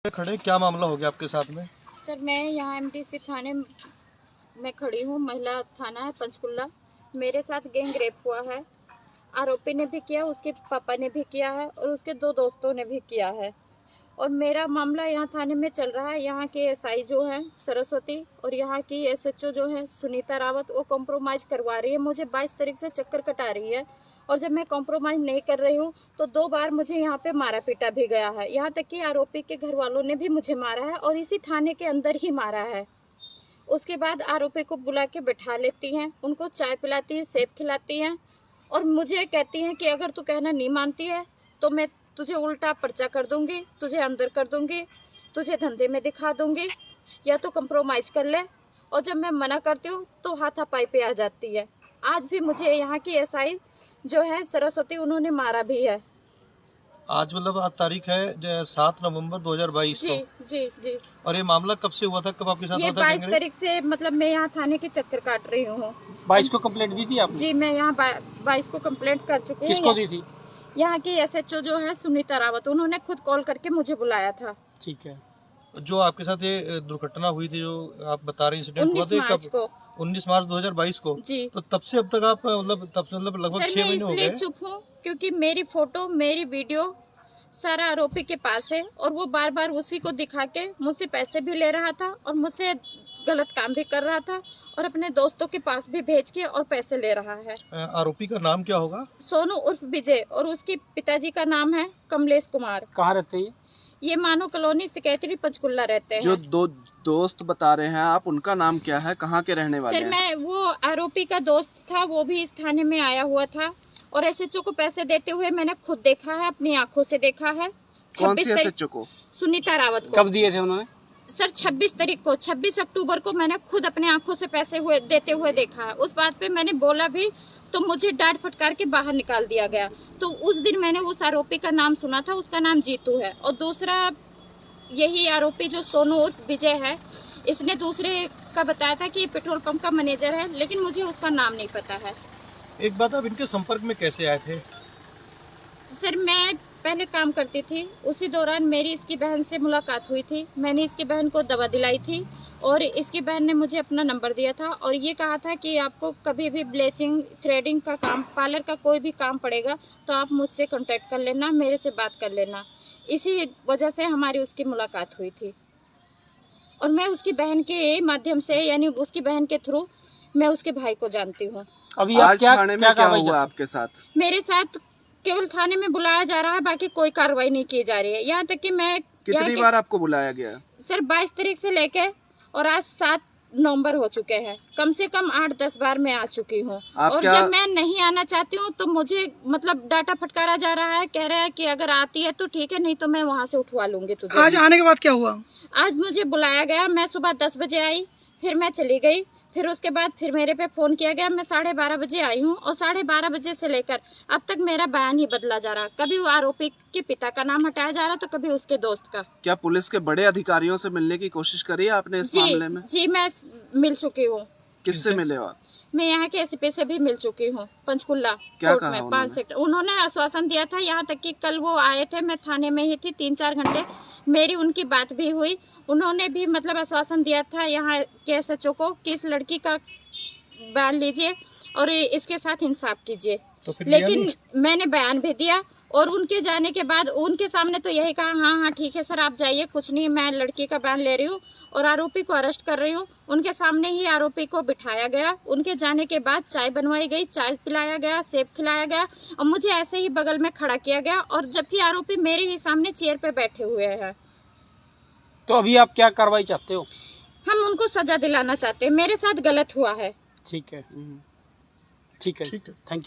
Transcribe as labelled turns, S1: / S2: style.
S1: खड़े, क्या मामला हो गया आपके साथ में?
S2: सर मैं यहाँ एमडीसी थाने में खड़ी हूँ। महिला थाना है पंचकुला। मेरे साथ गैंग रेप हुआ है। आरोपी ने भी किया, उसके पापा ने भी किया है और उसके दो दोस्तों ने भी किया है। और मेरा मामला यहाँ थाने में चल रहा है। यहाँ के एसआई जो है सरस्वती और यहाँ की एसएचओ जो है सुनीता रावत, वो कॉम्प्रोमाइज़ करवा रही है। मुझे 22 तारीख से चक्कर कटा रही है और जब मैं कॉम्प्रोमाइज़ नहीं कर रही हूँ तो 2 बार मुझे यहाँ पे मारा पीटा भी गया है। यहाँ तक कि आरोपी के घर वालों ने भी मुझे मारा है और इसी थाने के अंदर ही मारा है। उसके बाद आरोपी को बुला के बैठा लेती हैं, उनको चाय पिलाती हैं, सेब खिलाती हैं और मुझे कहती हैं कि अगर तू कहना नहीं मानती है तो मैं तुझे उल्टा पर्चा कर दूंगी, तुझे अंदर कर दूंगी, तुझे धंधे में दिखा दूंगी, या तो कंप्रोमाइज़ कर ले। और जब मैं मना करती हूँ तो हाथापाई पे आ जाती है। आज भी मुझे यहाँ की एसआई जो है सरस्वती, उन्होंने मारा भी है।
S1: आज मतलब आज तारीख है 7 नवंबर 2022
S2: जी
S1: को।
S2: जी जी।
S1: और ये मामला कब से हुआ था, कब आपके साथ
S2: ये
S1: हुआ था?
S2: 22 तारीख से, मतलब मैं यहाँ थाने के चक्कर काट रही हूँ।
S3: 22 को कंप्लेंट दी थी आपने?
S2: जी, मैं यहाँ 22 को कंप्लेंट कर चुकी हूँ।
S3: किसको दी थी?
S2: यहाँ की एसएचओ जो है सुनीता रावत, उन्होंने खुद कॉल करके मुझे बुलाया था।
S3: ठीक है।
S1: जो आपके साथ ये दुर्घटना हुई थी, जो आप बता रहे इंसिडेंट हुआ
S2: 19
S1: था,
S2: मार्च को।
S1: 19 मार्च 2022 को।
S2: जी।
S1: तो तब से अब तक आप मतलब तब से मतलब लगभग 6
S2: मैं
S1: महीने हो
S2: इसलिए
S1: गए।
S2: चुप हूँ क्योंकि मेरी फोटो, मेरी वीडियो सारा आरोपी के पास है और वो बार बार उसी को दिखा के मुझसे पैसे भी ले रहा था और मुझसे गलत काम भी कर रहा था और अपने दोस्तों के पास भी भेज के और पैसे ले रहा है।
S1: आरोपी का नाम क्या होगा?
S2: सोनू उर्फ विजय, और उसके पिताजी का नाम है कमलेश कुमार।
S3: कहाँ रहते हैं
S2: ये मानो कॉलोनी सिकैतरी पंचकुला रहते हैं।
S4: जो दो दोस्त बता रहे हैं आप, उनका नाम क्या है, कहाँ के रहने वाले
S2: सर
S4: हैं?
S2: मैं, वो आरोपी का दोस्त था, वो भी इस थाने में आया हुआ था और एसएचओ को पैसे देते हुए मैंने खुद देखा है, अपनी आंखों से देखा है।
S4: कौन सी एसएचओ को?
S2: सुनीता रावत को।
S3: कब दिए थे उन्होंने?
S2: सर 26 तारीख को, 26 अक्टूबर को मैंने खुद अपने आंखों से पैसे देते हुए देखा है। उस बात पे मैंने बोला भी तो मुझे डांट फटकार के बाहर निकाल दिया गया। तो उस दिन मैंने उस आरोपी का नाम सुना था, उसका नाम जीतू है। और दूसरा यही आरोपी जो सोनू उर्फ विजय है, इसने दूसरे का बताया था कि ये पेट्रोल पंप का मैनेजर है, लेकिन मुझे उसका नाम नहीं पता है।
S1: एक बात, आप इनके संपर्क में कैसे आए थे?
S2: सर मैं पहले काम करती थी, उसी दौरान मेरी इसकी बहन से मुलाकात हुई थी। मैंने इसकी बहन को दवा दिलाई थी और इसकी बहन ने मुझे अपना नंबर दिया था और ये कहा था कि आपको कभी भी ब्लीचिंग, थ्रेडिंग का काम, पार्लर का कोई भी काम पड़ेगा तो आप मुझसे कांटेक्ट कर लेना, मेरे से बात कर लेना। इसी वजह से हमारी उसकी मुलाकात हुई थी और मैं उसकी बहन के माध्यम से, यानी उसकी बहन के थ्रू मैं उसके भाई को जानती हूँ।
S3: अभी आप
S4: आज थाने में क्या हुआ आपके साथ?
S2: मेरे साथ केवल थाने में बुलाया जा रहा है, बाकी कोई कार्रवाई नहीं की जा रही है। यहाँ तक कि मैं
S4: कितनी बार आपको बुलाया गया?
S2: सर 22 तारीख से लेके और आज 7 नवंबर हो चुके हैं, कम से कम 8-10 बार मैं आ चुकी हूँ। और जब मैं नहीं आना चाहती हूँ तो मुझे मतलब डाटा फटकारा जा रहा है, कह रहा है कि अगर आती है तो ठीक है, नहीं तो मैं वहाँ से उठवा लूंगी तुझे।
S5: आज आने के बाद क्या हुआ?
S2: आज मुझे बुलाया गया, मैं सुबह 10 बजे आई, फिर मैं चली गई, फिर उसके बाद फिर मेरे पे फोन किया गया, मैं 12:30 बजे आई हूँ और 12:30 बजे से लेकर अब तक मेरा बयान ही बदला जा रहा। कभी वो आरोपी के पिता का नाम हटाया जा रहा तो कभी उसके दोस्त का।
S4: क्या पुलिस के बड़े अधिकारियों से मिलने की कोशिश करी आपने इस मामले में?
S2: जी मैं मिल चुकी हूँ।
S4: किससे मिले हो आप?
S2: मैं यहाँ के एसपी से भी मिल चुकी हूँ पंचकुला
S4: क्या
S2: कोर्ट
S4: कहा
S2: में 5 सेक्टर। उन्होंने आश्वासन दिया था, यहाँ तक कि कल वो आए थे, मैं थाने में ही थी 3-4 घंटे, मेरी उनकी बात भी हुई। उन्होंने भी मतलब आश्वासन दिया था यहाँ के एसएचओ को कि इस लड़की का बयान लीजिए और इसके साथ इंसाफ कीजिए।
S1: तो
S2: लेकिन मैंने बयान भी दिया और उनके जाने के बाद उनके सामने तो यही कहा, हाँ हाँ ठीक है सर आप जाइए, कुछ नहीं, मैं लड़की का बयान ले रही हूँ और आरोपी को अरेस्ट कर रही हूँ। उनके सामने ही आरोपी को बिठाया गया। उनके जाने के बाद चाय बनवाई गई, चाय पिलाया गया, सेब खिलाया गया और मुझे ऐसे ही बगल में खड़ा किया गया, और जबकि आरोपी मेरे ही सामने चेयर पे बैठे हुए हैं।
S3: तो अभी आप क्या कार्रवाई चाहते हो?
S2: हम उनको सजा दिलाना चाहते हैं, मेरे साथ गलत हुआ है।
S3: ठीक है, ठीक है, थैंक यू।